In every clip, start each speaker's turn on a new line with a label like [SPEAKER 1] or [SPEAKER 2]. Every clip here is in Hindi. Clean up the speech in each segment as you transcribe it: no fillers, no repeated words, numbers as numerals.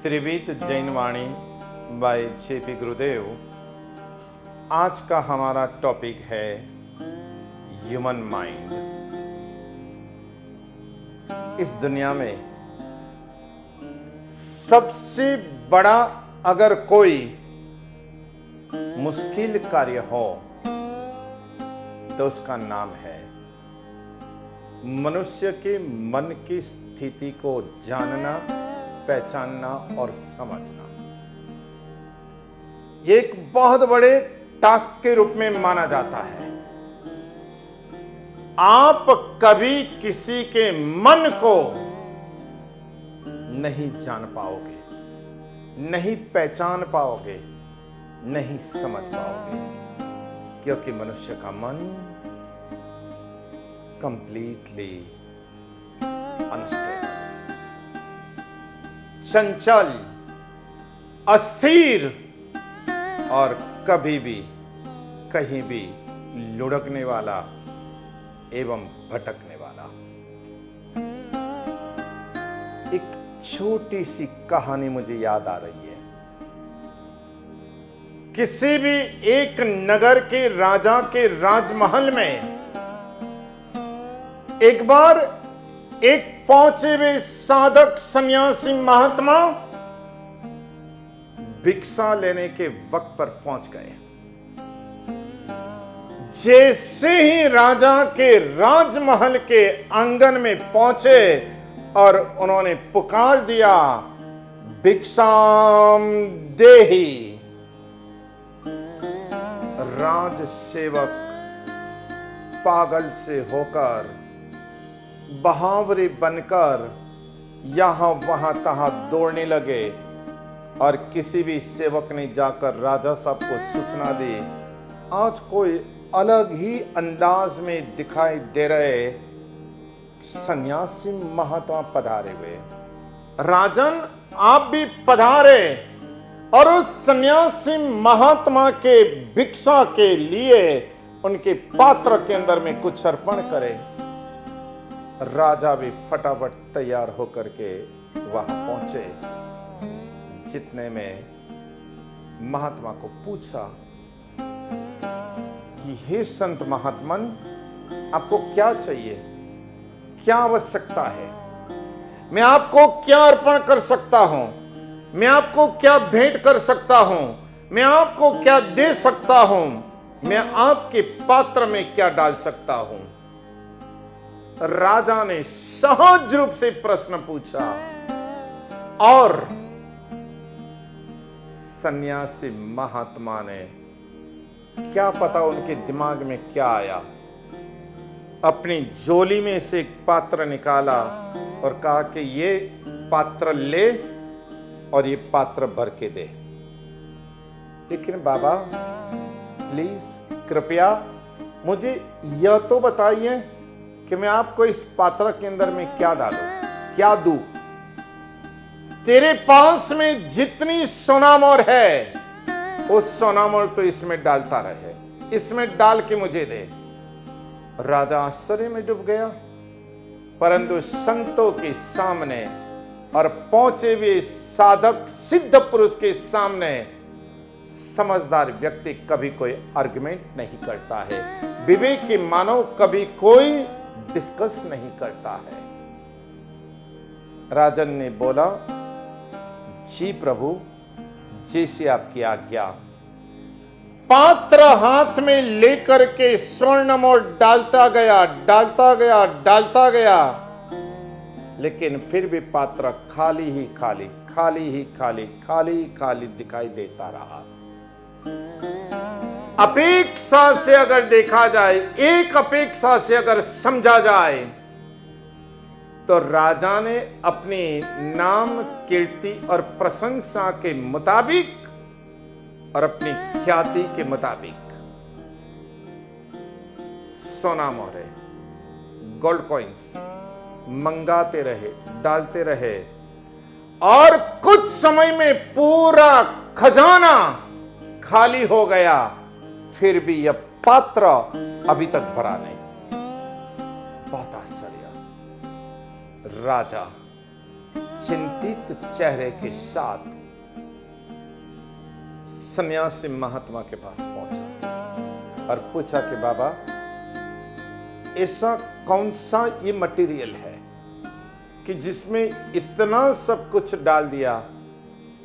[SPEAKER 1] त्रिविध जैन वाणी बाय जेपी गुरुदेव। आज का हमारा टॉपिक है ह्यूमन माइंड। इस दुनिया में सबसे बड़ा अगर कोई मुश्किल कार्य हो तो उसका नाम है मनुष्य के मन की स्थिति को जानना, पहचानना और समझना। ये एक बहुत बड़े टास्क के रूप में माना जाता है। आप कभी किसी के मन को नहीं जान पाओगे, नहीं पहचान पाओगे, नहीं समझ पाओगे, क्योंकि मनुष्य का मन कंप्लीटली अनस्टेबल, चंचल, अस्थिर और कभी भी कहीं भी लुढ़कने वाला एवं भटकने वाला। एक छोटी सी कहानी मुझे याद आ रही है। किसी भी एक नगर के राजा के राजमहल में एक बार एक पहुंचे हुए साधक सन्यासी महात्मा भिक्षा लेने के वक्त पर पहुंच गए। जैसे ही राजा के राजमहल के आंगन में पहुंचे और उन्होंने पुकार दिया, भिक्षाम देहि। राजसेवक पागल से होकर, बहावरे बनकर यहां वहां तहां दौड़ने लगे और किसी भी सेवक ने जाकर राजा साहब को सूचना दी, आज कोई अलग ही अंदाज में दिखाई दे रहे सन्यासी महात्मा पधारे हुए। राजन, आप भी पधारे और उस सन्यासी महात्मा के भिक्षा के लिए उनके पात्र के अंदर में कुछ अर्पण करें। राजा भी फटाफट तैयार होकर के वहां पहुंचे। जितने में महात्मा को पूछा कि हे संत महात्मन, आपको क्या चाहिए, क्या आवश्यकता है, मैं आपको क्या अर्पण कर सकता हूं, मैं आपको क्या भेंट कर सकता हूं, मैं आपको क्या दे सकता हूं, मैं आपके पात्र में क्या डाल सकता हूं। राजा ने सहज रूप से प्रश्न पूछा और सन्यासी महात्मा ने, क्या पता उनके दिमाग में क्या आया, अपनी झोली में से एक पात्र निकाला और कहा कि ये पात्र ले और ये पात्र भर के दे। लेकिन बाबा प्लीज कृपया मुझे यह तो बताइए कि मैं आपको इस पात्र के अंदर में क्या डालूं, क्या दूं। तेरे पास में जितनी सोनामोर है वो सोनामोर तो इसमें डालता रहे, इसमें डाल के मुझे दे। राजा आश्चर्य में डूब गया, परंतु संतों के सामने और पहुंचे हुए साधक सिद्ध पुरुष के सामने समझदार व्यक्ति कभी कोई आर्गुमेंट नहीं करता है, विवेकी मानव कभी कोई डिस्कस नहीं करता है। राजन ने बोला, जी प्रभु, जैसी आपकी आज्ञा। पात्र हाथ में लेकर के स्वर्ण मोर डालता गया, डालता गया, डालता गया, लेकिन फिर भी पात्र खाली ही खाली, खाली ही खाली, खाली ही खाली दिखाई देता रहा। अपेक्षा से अगर देखा जाए, एक अपेक्षा से अगर समझा जाए, तो राजा ने अपनी नाम, कीर्ति और प्रशंसा के मुताबिक और अपनी ख्याति के मुताबिक सोना मोहरे, गोल्ड कॉइन्स मंगाते रहे, डालते रहे और कुछ समय में पूरा खजाना खाली हो गया, फिर भी यह पात्र अभी तक भरा नहीं। बहुत आश्चर्य। राजा चिंतित चेहरे के साथ सन्यासी महात्मा के पास पहुंचा और पूछा कि बाबा, ऐसा कौन सा ये मटेरियल है कि जिसमें इतना सब कुछ डाल दिया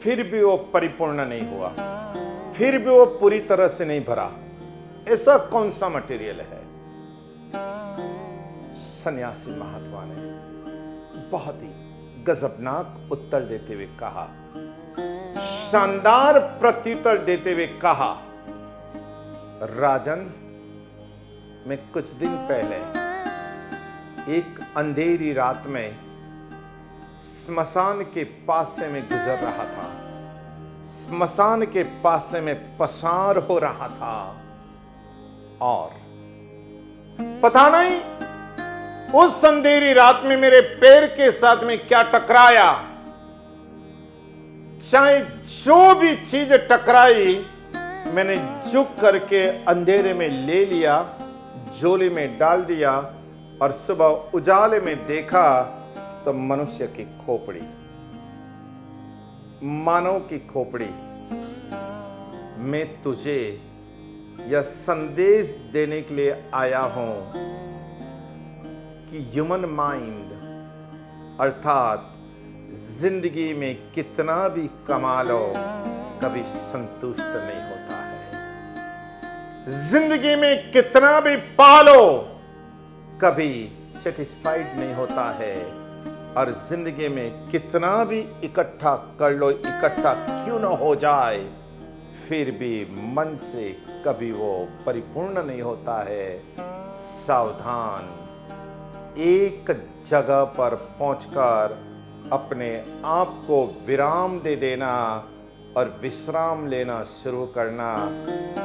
[SPEAKER 1] फिर भी वो परिपूर्ण नहीं हुआ, फिर भी वो पूरी तरह से नहीं भरा? ऐसा कौन सा मटेरियल है? सन्यासी महात्मा ने बहुत ही गजबनाक उत्तर देते हुए कहा, शानदार प्रत्युत्तर देते हुए कहा, राजन, मैं कुछ दिन पहले एक अंधेरी रात में स्मशान के पास से मैं गुजर रहा था, स्मशान के पास से मैं पसार हो रहा था और पता नहीं उस अंधेरी रात में मेरे पैर के साथ में क्या टकराया। चाहे जो भी चीज टकराई, मैंने झुक करके अंधेरे में ले लिया, झोली में डाल दिया और सुबह उजाले में देखा तो मनुष्य की खोपड़ी, मानव की खोपड़ी। मैं तुझे यह संदेश देने के लिए आया हूं कि ह्यूमन माइंड अर्थात जिंदगी में कितना भी कमा लो कभी संतुष्ट नहीं होता है। जिंदगी में कितना भी पालो कभी सेटिस्फाइड नहीं होता है। और जिंदगी में कितना भी इकट्ठा कर लो, इकट्ठा क्यों ना हो जाए, फिर भी मन से कभी वो परिपूर्ण नहीं होता है। सावधान, एक जगह पर पहुंचकर अपने आप को विराम दे देना और विश्राम लेना शुरू करना,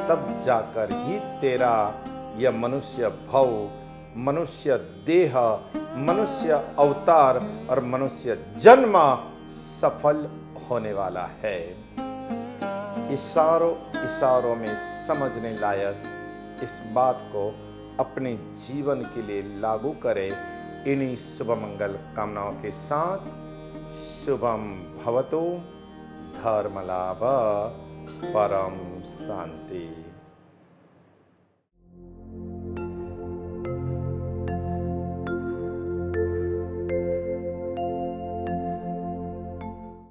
[SPEAKER 1] तब जाकर ही तेरा यह मनुष्य भव, मनुष्य देह, मनुष्य अवतार और मनुष्य जन्म सफल होने वाला है। इशारों में समझने लायक इस बात को अपने जीवन के लिए लागू करें। इन्हीं शुभ मंगल कामनाओं के साथ शुभम भवतु, धर्मलाभ, परम शांति।